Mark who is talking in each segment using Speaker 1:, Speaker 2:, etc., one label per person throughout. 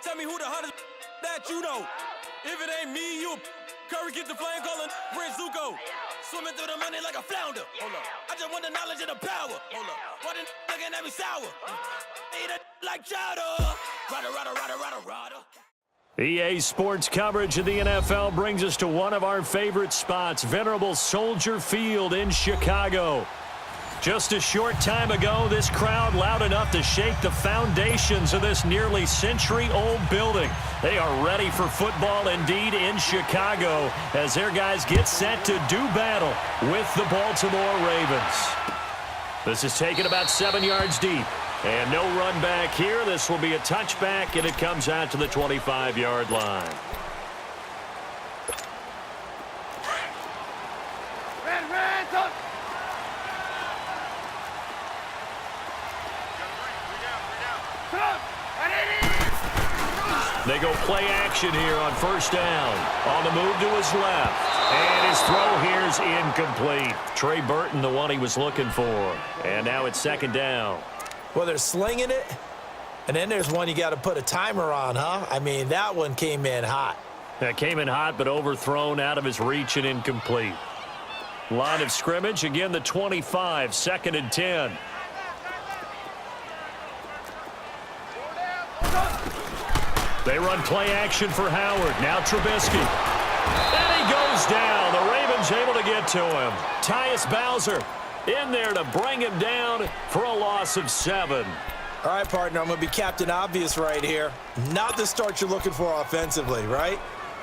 Speaker 1: Tell me who the hottest that you know. If it ain't me, you Curry get the flame calling Prince Zuko. Swimming through the money like a flounder. Hold up. I just want the knowledge and the power. Hold up. Why the looking at me sour? Eat it like chowder. Rada.
Speaker 2: EA Sports coverage of the NFL brings us to one of our favorite spots, venerable Soldier Field in Chicago. Just a short time ago, this crowd loud enough to shake the foundations of this nearly century-old building. They are ready for football indeed in Chicago as their guys get set to do battle with the Baltimore Ravens. This is taken about 7 yards deep. And no run back here. This will be a touchback, and it comes out to the 25-yard line. They go play action here on first down. On the move to his left. And his throw here is incomplete. Trey Burton, the one he was looking for. And now it's second down.
Speaker 3: Well, they're slinging it, and then there's one you got to put a timer on, huh? I mean, that one came in hot.
Speaker 2: That came in hot, but overthrown out of his reach and incomplete. Line of scrimmage, again, the 25, 2nd and 10. They run play action for Howard. Now Trubisky. And he goes down. The Ravens able to get to him. Tyus Bowser in there to bring him down for a loss of 7.
Speaker 3: All right, partner, I'm going to be Captain Obvious right here. Not the start you're looking for offensively, right?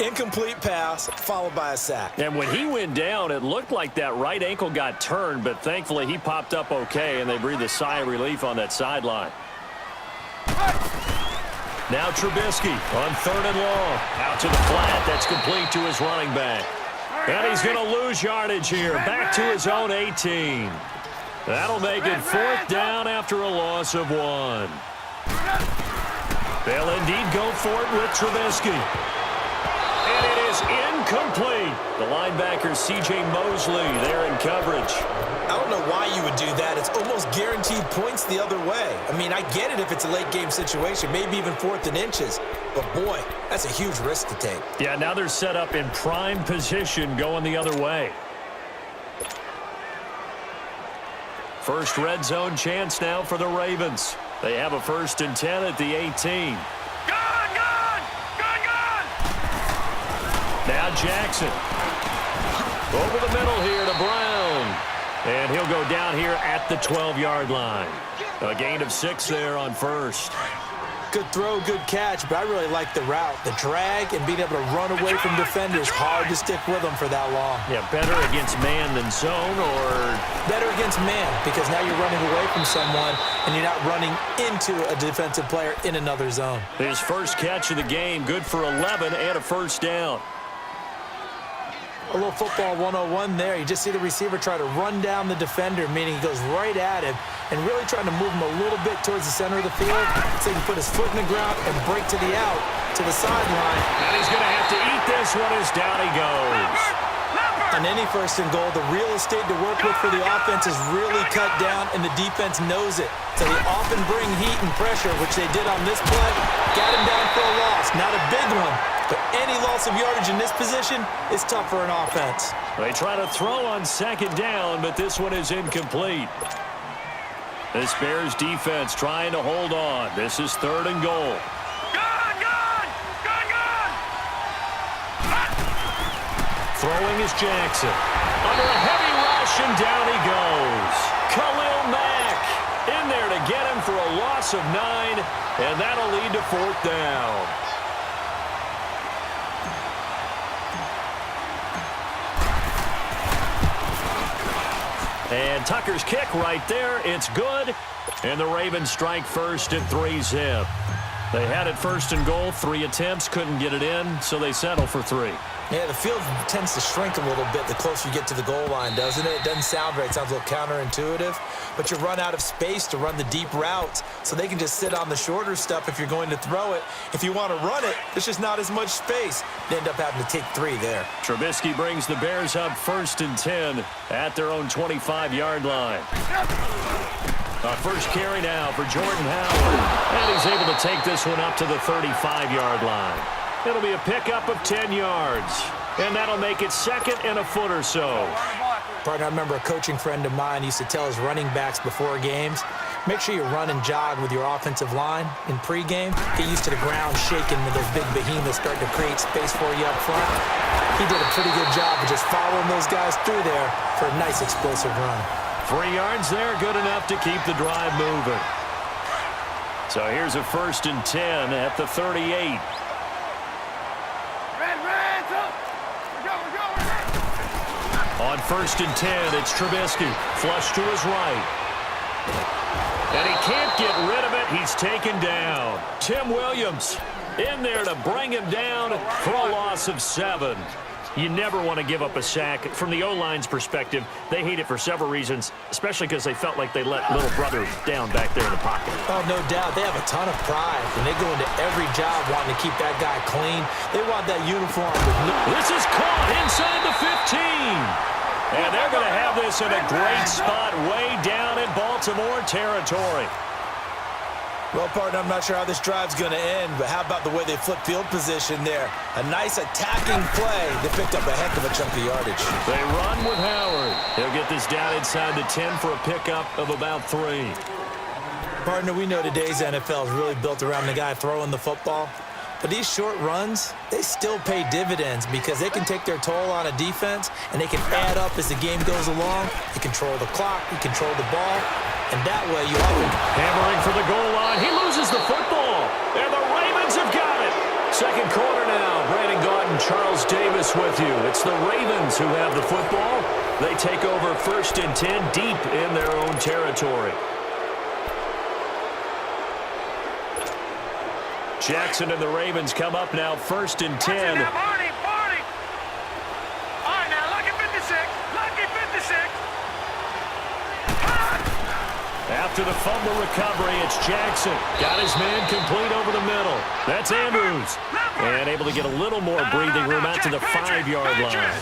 Speaker 3: Incomplete pass followed by a sack.
Speaker 2: And when he went down, it looked like that right ankle got turned, but thankfully he popped up okay, and they breathed a sigh of relief on that sideline. Now Trubisky on 3rd and long. Out to the flat. That's complete to his running back. And he's going to lose yardage here. Back to his own 18. That'll make it 4th down after a loss of 1. They'll indeed go for it with Trubisky. And it is incomplete. The linebacker, C.J. Mosley, there in coverage.
Speaker 3: I don't know why you would do that. It's almost guaranteed points the other way. I mean, I get it if it's a late-game situation, maybe even 4th and inches. But, boy, that's a huge risk to take.
Speaker 2: Yeah, now they're set up in prime position going the other way. First red zone chance now for the Ravens. They have a 1st and 10 at the 18. Now Jackson. Over the middle here to Brown. And he'll go down here at the 12-yard line. A gain of 6 there on first.
Speaker 3: Good throw, good catch, but I really like the route. The drag and being able to run away from defenders, hard to stick with them for that long.
Speaker 2: Yeah, better against man than zone, or?
Speaker 3: Better against man, because now you're running away from someone and you're not running into a defensive player in another zone.
Speaker 2: His first catch of the game, good for 11 and a first down.
Speaker 3: A little football 101 there. You just see the receiver try to run down the defender, meaning he goes right at him and really trying to move him a little bit towards the center of the field so he can put his foot in the ground and break to the out, to the sideline.
Speaker 2: And he's going to have to eat this one as down he goes.
Speaker 3: On any 1st and goal, the real estate to work with for the offense is really cut down, and the defense knows it. So they often bring heat and pressure, which they did on this play. Got him down for a loss. Not a big one, but any loss of yardage in this position is tough for an offense.
Speaker 2: They try to throw on 2nd down, but this one is incomplete. This Bears defense trying to hold on. This is 3rd and goal. Throwing is Jackson. Under a heavy rush, and down he goes. Khalil Mack in there to get him for a loss of 9, and that'll lead to 4th down. And Tucker's kick right there. It's good. And the Ravens strike first at 3-zip. They had it 1st and goal, 3 attempts, couldn't get it in, so they settle for 3.
Speaker 3: Yeah, the field tends to shrink a little bit the closer you get to the goal line, doesn't it? It doesn't sound right. It sounds a little counterintuitive. But you run out of space to run the deep routes, so they can just sit on the shorter stuff if you're going to throw it. If you want to run it, there's just not as much space. You end up having to take 3 there.
Speaker 2: Trubisky brings the Bears up 1st and 10 at their own 25-yard line. A first carry now for Jordan Howard. And he's able to take this one up to the 35-yard line. It'll be a pickup of 10 yards. And that'll make it second and a foot or so.
Speaker 3: Partner, I remember a coaching friend of mine used to tell his running backs before games, make sure you run and jog with your offensive line in pregame. Get used to the ground shaking with those big behemoths starting to create space for you up front. He did a pretty good job of just following those guys through there for a nice explosive run.
Speaker 2: 3 yards there, good enough to keep the drive moving. So here's a 1st and 10 at the 38. On 1st and 10, it's Trubisky. Flush to his right. And he can't get rid of it. He's taken down. Tim Williams in there to bring him down for a loss of 7. You never want to give up a sack. From the O-line's perspective, they hate it for several reasons, especially because they felt like they let little brother down back there in the pocket.
Speaker 3: Oh, no doubt. They have a ton of pride, and they go into every job wanting to keep that guy clean. They want that uniform.
Speaker 2: This is caught inside the 15. And they're going to have this in a great spot way down in Baltimore territory.
Speaker 3: Well, partner, I'm not sure how this drive's going to end, but how about the way they flip field position there? A nice attacking play. They picked up a heck of a chunk of yardage.
Speaker 2: They run with Howard. He'll get this down inside the 10 for a pickup of about 3.
Speaker 3: Partner, we know today's NFL is really built around the guy throwing the football. But these short runs, they still pay dividends because they can take their toll on a defense, and they can add up as the game goes along. You control the clock, you control the ball, and that way you often...
Speaker 2: Hammering for the goal line. He loses the football, and the Ravens have got it. Second quarter now. Brandon Gaudin, Charles Davis with you. It's the Ravens who have the football. They take over 1st and 10 deep in their own territory. Jackson and the Ravens come up now, 1st and 10.
Speaker 4: Now, Barney. All right, now, lucky 56.
Speaker 2: After the fumble recovery, it's Jackson. Got his man complete over the middle. That's Andrews. And able to get a little more breathing room out to the 5-yard line.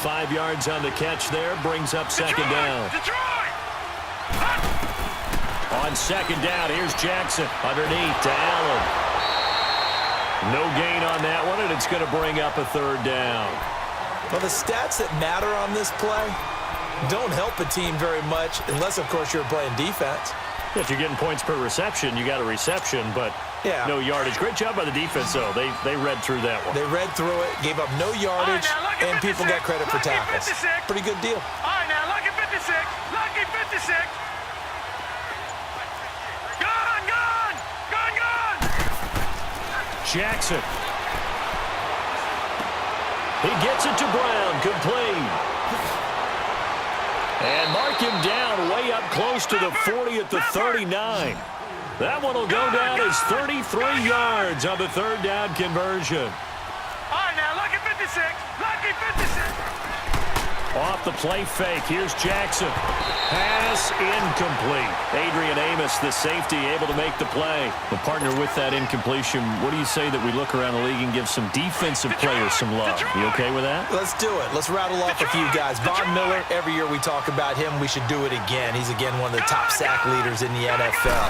Speaker 2: 5 yards on the catch there, brings up second down. On second down, here's Jackson underneath to Allen. No gain on that one, and it's going to bring up a 3rd down.
Speaker 3: Well, the stats that matter on this play don't help a team very much unless, of course, you're playing defense.
Speaker 2: If you're getting points per reception, you got a reception, but no yardage. Great job by the defense, though. They read through that one.
Speaker 3: They read through it, gave up no yardage, and people got credit for tackles. Pretty good deal.
Speaker 4: All right, now, lucky 56.
Speaker 2: Jackson. He gets it to Brown, complete. And mark him down way up close to the 40 at the 39. That one will go down as 33 yards on the 3rd down conversion.
Speaker 4: All right, now, lucky 56.
Speaker 2: Off the play fake, here's Jackson. Pass incomplete. Adrian Amos, the safety, able to make the play. The partner with that incompletion, what do you say that we look around the league and give some defensive players some love? You okay with that?
Speaker 3: Let's do it. Let's rattle off a few guys. Von Miller, every year we talk about him, we should do it again. He's, again, one of the top sack leaders in the NFL.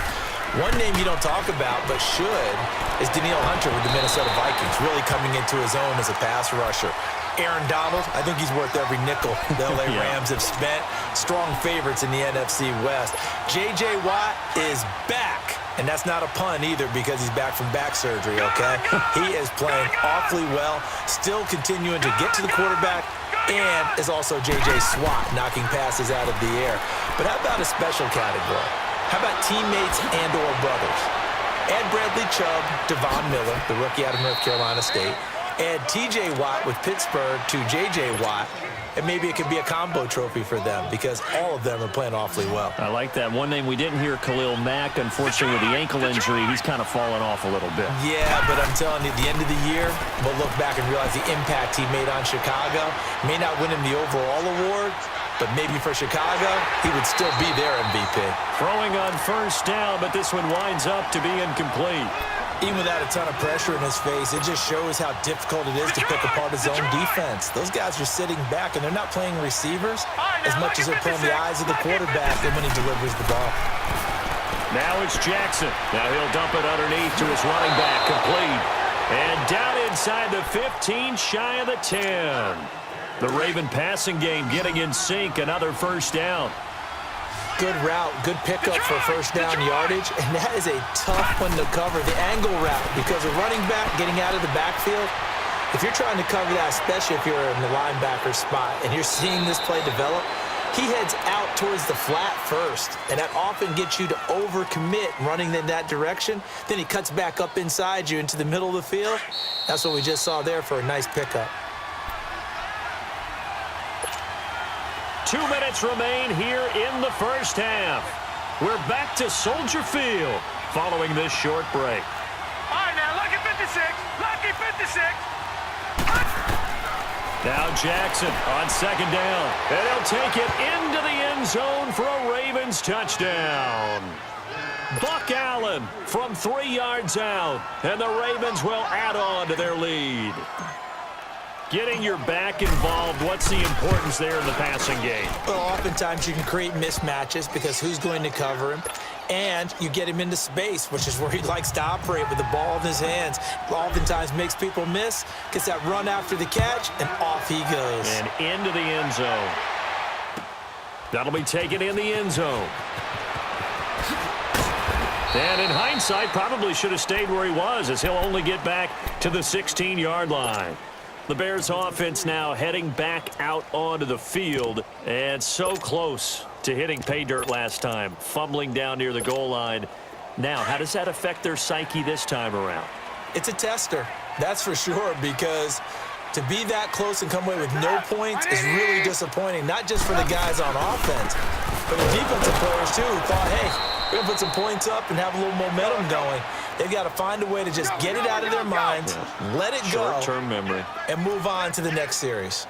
Speaker 3: One name you don't talk about, but should, is Danielle Hunter with the Minnesota Vikings, really coming into his own as a pass rusher. Aaron Donald, I think he's worth every nickel the L.A. Rams have spent. Strong favorites in the NFC West. J.J. Watt is back. And that's not a pun either because he's back from back surgery, okay? He is playing awfully well, still continuing to get to the quarterback, and is also J.J. Watt knocking passes out of the air. But how about a special category? How about teammates and or brothers? Add Bradley Chubb to Von Miller, the rookie out of North Carolina State. Add T.J. Watt with Pittsburgh to J.J. Watt, and maybe it could be a combo trophy for them because all of them are playing awfully well.
Speaker 2: I like that. One name we didn't hear, Khalil Mack. Unfortunately, with the ankle injury, he's kind of fallen off a little bit.
Speaker 3: Yeah, but I'm telling you, at the end of the year, we'll look back and realize the impact he made on Chicago. May not win him the overall award, but maybe for Chicago, he would still be their MVP.
Speaker 2: Throwing on 1st down, but this one winds up to be incomplete.
Speaker 3: Even without a ton of pressure in his face, it just shows how difficult it is to pick apart his own defense. Those guys are sitting back, and they're not playing receivers as much as they're playing the eyes of the quarterback and when he delivers the ball.
Speaker 2: Now it's Jackson. Now he'll dump it underneath to his running back, complete. And down inside the 15, shy of the 10. The Raven passing game getting in sync, another first down.
Speaker 3: Good route, good pickup for first down yardage, and that is a tough one to cover, the angle route, because a running back getting out of the backfield, if you're trying to cover that, especially if you're in the linebacker spot and you're seeing this play develop, he heads out towards the flat first, and that often gets you to overcommit running in that direction. Then he cuts back up inside you into the middle of the field. That's what we just saw there for a nice pickup.
Speaker 2: 2 minutes remain here in the first half. We're back to Soldier Field following this short break.
Speaker 4: All right, now, lucky 56. Lucky 56.
Speaker 2: Now Jackson on second down. And he'll take it into the end zone for a Ravens touchdown. Buck Allen from 3 yards out. And the Ravens will add on to their lead. Getting your back involved, what's the importance there in the passing game?
Speaker 3: Well, oftentimes you can create mismatches because who's going to cover him? And you get him into space, which is where he likes to operate with the ball in his hands. Oftentimes makes people miss, gets that run after the catch, and off he goes.
Speaker 2: And into the end zone. That'll be taken in the end zone. And in hindsight, probably should have stayed where he was, as he'll only get back to the 16-yard line. The Bears offense now heading back out onto the field, and so close to hitting pay dirt last time, fumbling down near the goal line. Now, how does that affect their psyche this time around?
Speaker 3: It's a tester, that's for sure, because to be that close and come away with no points is really disappointing, not just for the guys on offense, but the defensive players, too, who thought, hey, we're going to put some points up and have a little momentum going. They've got to find a way to just get it out of their minds, let it go,
Speaker 2: short-term memory,
Speaker 3: and move on to the next series.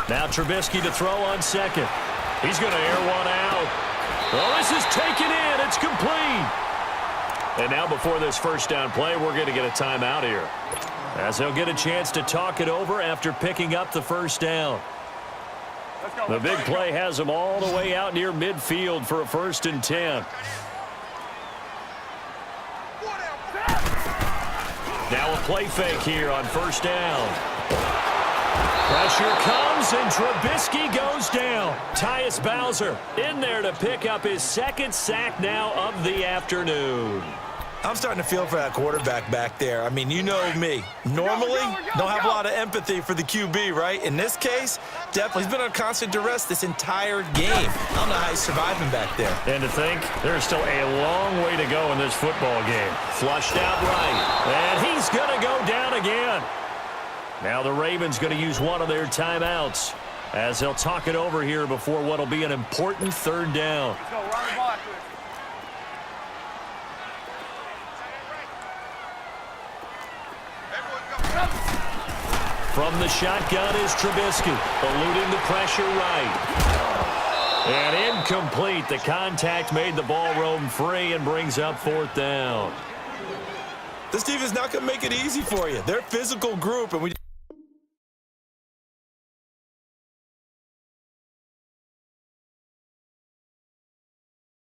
Speaker 2: Now Trubisky to throw on second. He's going to air one out. Oh, this is taken in. It's complete. And now before this first down play, we're going to get a timeout here, as they'll get a chance to talk it over after picking up the first down. The big play has them all the way out near midfield for a 1st and 10. Now a play fake here on first down. Pressure comes, and Trubisky goes down. Tyus Bowser in there to pick up his 2nd sack now of the afternoon.
Speaker 3: I'm starting to feel for that quarterback back there. I mean, you know me. Normally, don't have a lot of empathy for the QB, right? In this case, definitely. He's been on constant duress this entire game. I don't know how he's surviving back there.
Speaker 2: And to think, there's still a long way to go in this football game. Flushed out right. And he's going to go down again. Now the Ravens going to use one of their timeouts, as they'll talk it over here before what will be an important 3rd down.
Speaker 4: Let's go, run the ball.
Speaker 2: From the shotgun is Trubisky, eluding the pressure right. And incomplete. The contact made the ball roam free and brings up 4th down.
Speaker 3: This team is not going to make it easy for you. They're a physical group, and we